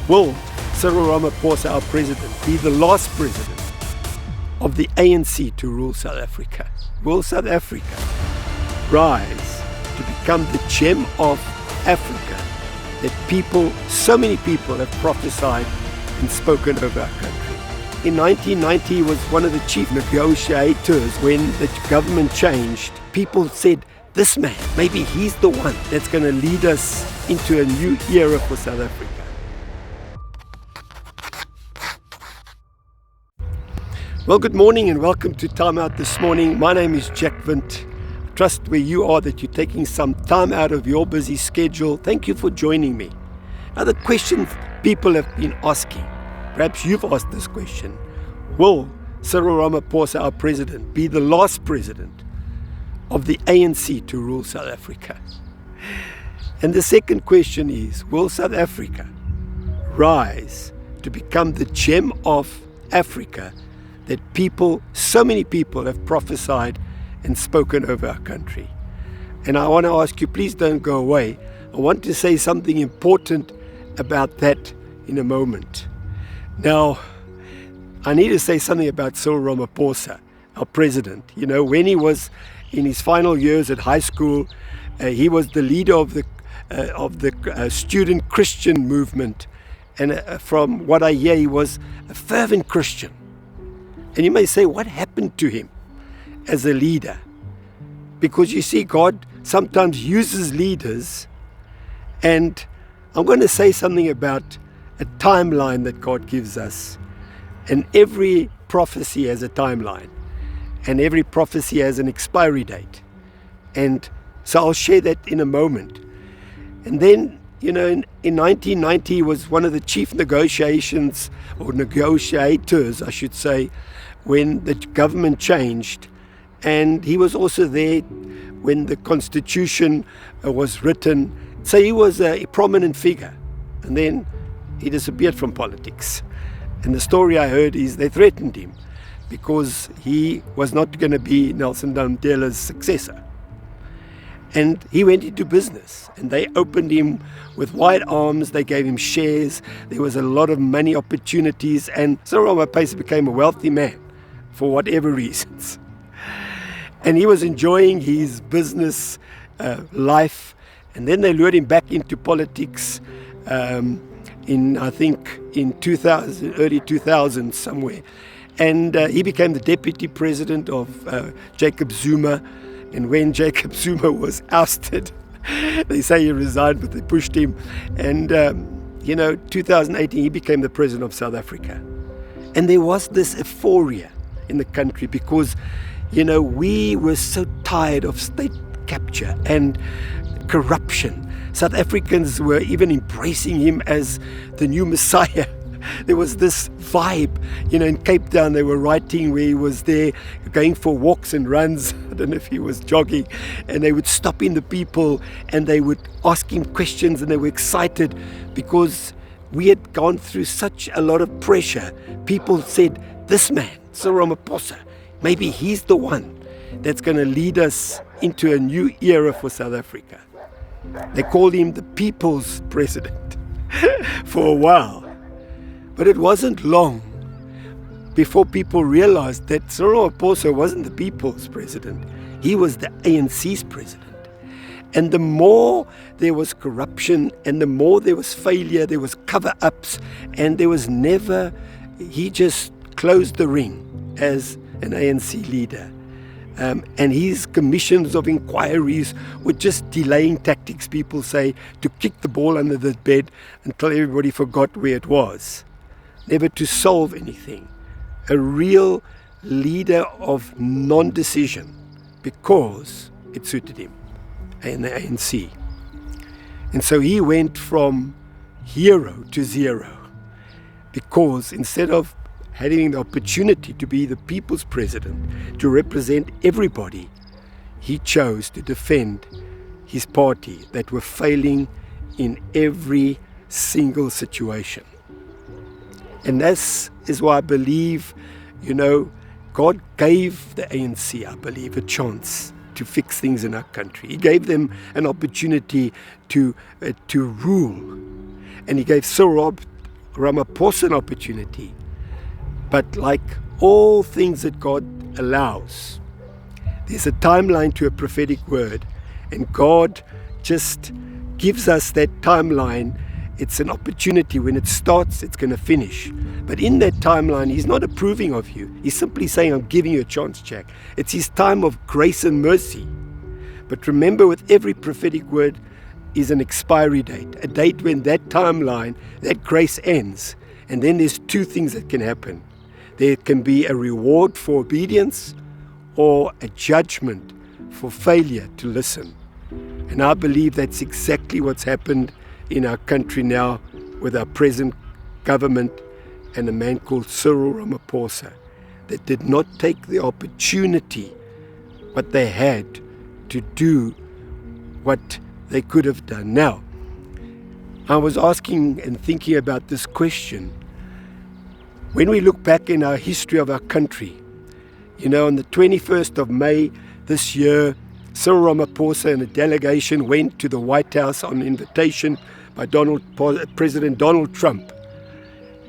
Will Cyril Ramaphosa, our president, be the last president of the ANC to rule South Africa? Will South Africa rise to become the gem of Africa that so many people have prophesied and spoken over our country? In 1990, he was one of the chief negotiators when the government changed. People said, this man, maybe he's the one that's going to lead us into a new era for South Africa. Well, good morning and welcome to Timeout this morning. My name is Jack Vint. I trust where you are that you're taking some time out of your busy schedule. Thank you for joining me. Now, the question people have been asking, perhaps you've asked this question: will Cyril Ramaphosa, our president, be the last president of the ANC to rule South Africa? And the second question is, will South Africa rise to become the gem of Africa that so many people have prophesied and spoken over our country? And I want to ask you, please don't go away. I want to say something important about that in a moment. Now, I need to say something about Cyril Ramaphosa, our president. You know, when he was in his final years at high school, he was the leader of the student Christian movement. And from what I hear, he was a fervent Christian. And you may say, what happened to him as a leader? Because you see, God sometimes uses leaders. And I'm going to say something about a timeline that God gives us. And every prophecy has a timeline. And every prophecy has an expiry date. And so I'll share that in a moment. And then, you know, in 1990, he was one of the chief negotiators, I should say, when the government changed. And he was also there when the Constitution was written. So he was a prominent figure. And then he disappeared from politics. And the story I heard is they threatened him because he was not going to be Nelson Mandela's successor. And he went into business, and they opened him with wide arms. They gave him shares. There was a lot of money opportunities, and Cyril Ramaphosa became a wealthy man for whatever reasons. And he was enjoying his business life. And then they lured him back into politics I think in 2000, early 2000s somewhere. And he became the deputy president of Jacob Zuma. And when Jacob Zuma was ousted, they say he resigned, but they pushed him. And, 2018, he became the president of South Africa. And there was this euphoria in the country because, we were so tired of state capture and corruption. South Africans were even embracing him as the new Messiah. There was this vibe, in Cape Town. They were writing where he was there going for walks and runs. I don't know if he was jogging. And they would stop in the people and they would ask him questions, and they were excited because we had gone through such a lot of pressure. People said, this man, Cyril Ramaphosa, maybe he's the one that's going to lead us into a new era for South Africa. They called him the people's president for a while. But it wasn't long before people realized that Cyril Ramaphosa wasn't the people's president. He was the ANC's president. And the more there was corruption and the more there was failure, there was cover-ups, and he just closed the ring as an ANC leader. And his commissions of inquiries were just delaying tactics, people say, to kick the ball under the bed until everybody forgot where it was. Never to solve anything. A real leader of non-decision because it suited him and the ANC. And so he went from hero to zero because instead of having the opportunity to be the people's president, to represent everybody, he chose to defend his party that were failing in every single situation. And this is why I believe, God gave the ANC, I believe, a chance to fix things in our country. He gave them an opportunity to rule. And he gave Cyril Ramaphosa an opportunity. But like all things that God allows, there's a timeline to a prophetic word, and God just gives us that timeline. It's an opportunity. When it starts, it's going to finish. But in that timeline, He's not approving of you. He's simply saying, I'm giving you a chance, Jack. It's His time of grace and mercy. But remember, with every prophetic word is an expiry date, a date when that timeline, that grace ends. And then there's two things that can happen. There can be a reward for obedience or a judgment for failure to listen. And I believe that's exactly what's happened in our country now with our present government and a man called Cyril Ramaphosa that did not take the opportunity, what they had, to do what they could have done. Now, I was asking and thinking about this question. When we look back in our history of our country, on the 21st of May this year, Cyril Ramaphosa and a delegation went to the White House on invitation by President Donald Trump.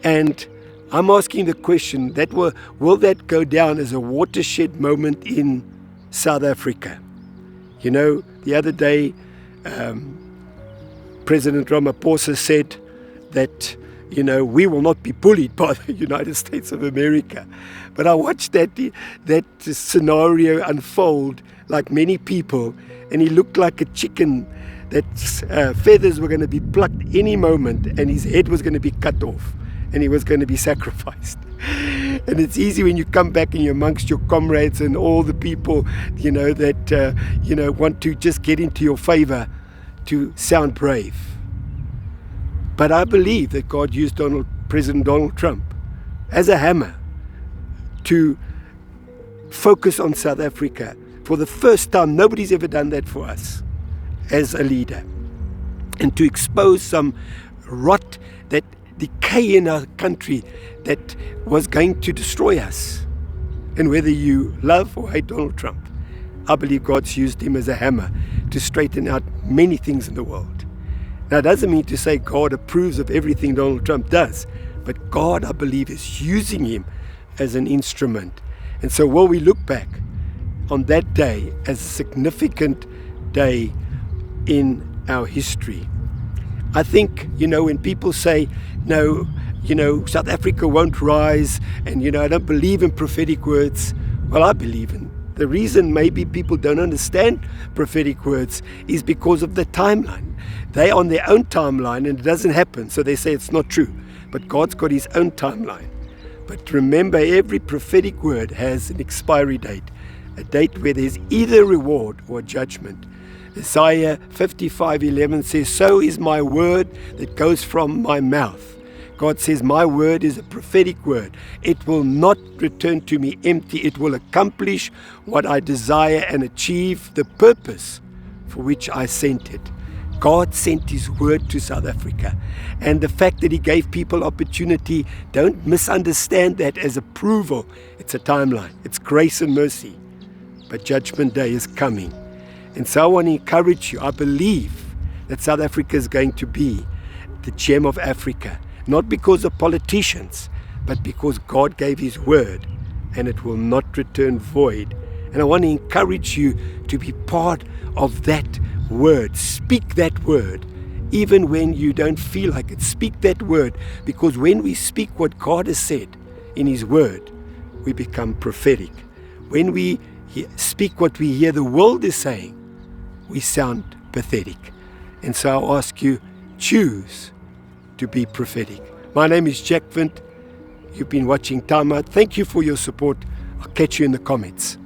And I'm asking the question, will that go down as a watershed moment in South Africa? The other day, President Ramaphosa said that, we will not be bullied by the United States of America. But I watched that scenario unfold like many people, and he looked like a chicken that feathers were going to be plucked any moment, and his head was going to be cut off, and he was going to be sacrificed. And it's easy when you come back and you're amongst your comrades and all the people, that want to just get into your favor to sound brave. But I believe that God used President Donald Trump as a hammer to focus on South Africa. For the first time, nobody's ever done that for us as a leader. And to expose some rot, that decay in our country that was going to destroy us. And whether you love or hate Donald Trump, I believe God's used him as a hammer to straighten out many things in the world. Now, it doesn't mean to say God approves of everything Donald Trump does, but God, I believe, is using him as an instrument. And so will we look back on that day as a significant day in our history? I think, when people say, no, South Africa won't rise, and, I don't believe in prophetic words. Well, I believe in. The reason maybe people don't understand prophetic words is because of the timeline. They're on their own timeline and it doesn't happen, so they say it's not true. But God's got his own timeline. But remember, every prophetic word has an expiry date, a date where there's either reward or judgment. Isaiah 55:11 says, so is my word that goes from my mouth. God says, my word is a prophetic word. It will not return to me empty. It will accomplish what I desire and achieve the purpose for which I sent it. God sent his word to South Africa. And the fact that he gave people opportunity, don't misunderstand that as approval. It's a timeline. It's grace and mercy. But Judgment Day is coming. And so I want to encourage you. I believe that South Africa is going to be the gem of Africa. Not because of politicians, but because God gave his word and it will not return void. And I want to encourage you to be part of that word. Speak that word, even when you don't feel like it. Speak that word, because when we speak what God has said in his word, we become prophetic. When we speak what we hear the world is saying, we sound pathetic. And so I ask you, choose to be prophetic. My name is Jack Vint. You've been watching Timeout. Thank you for your support. I'll catch you in the comments.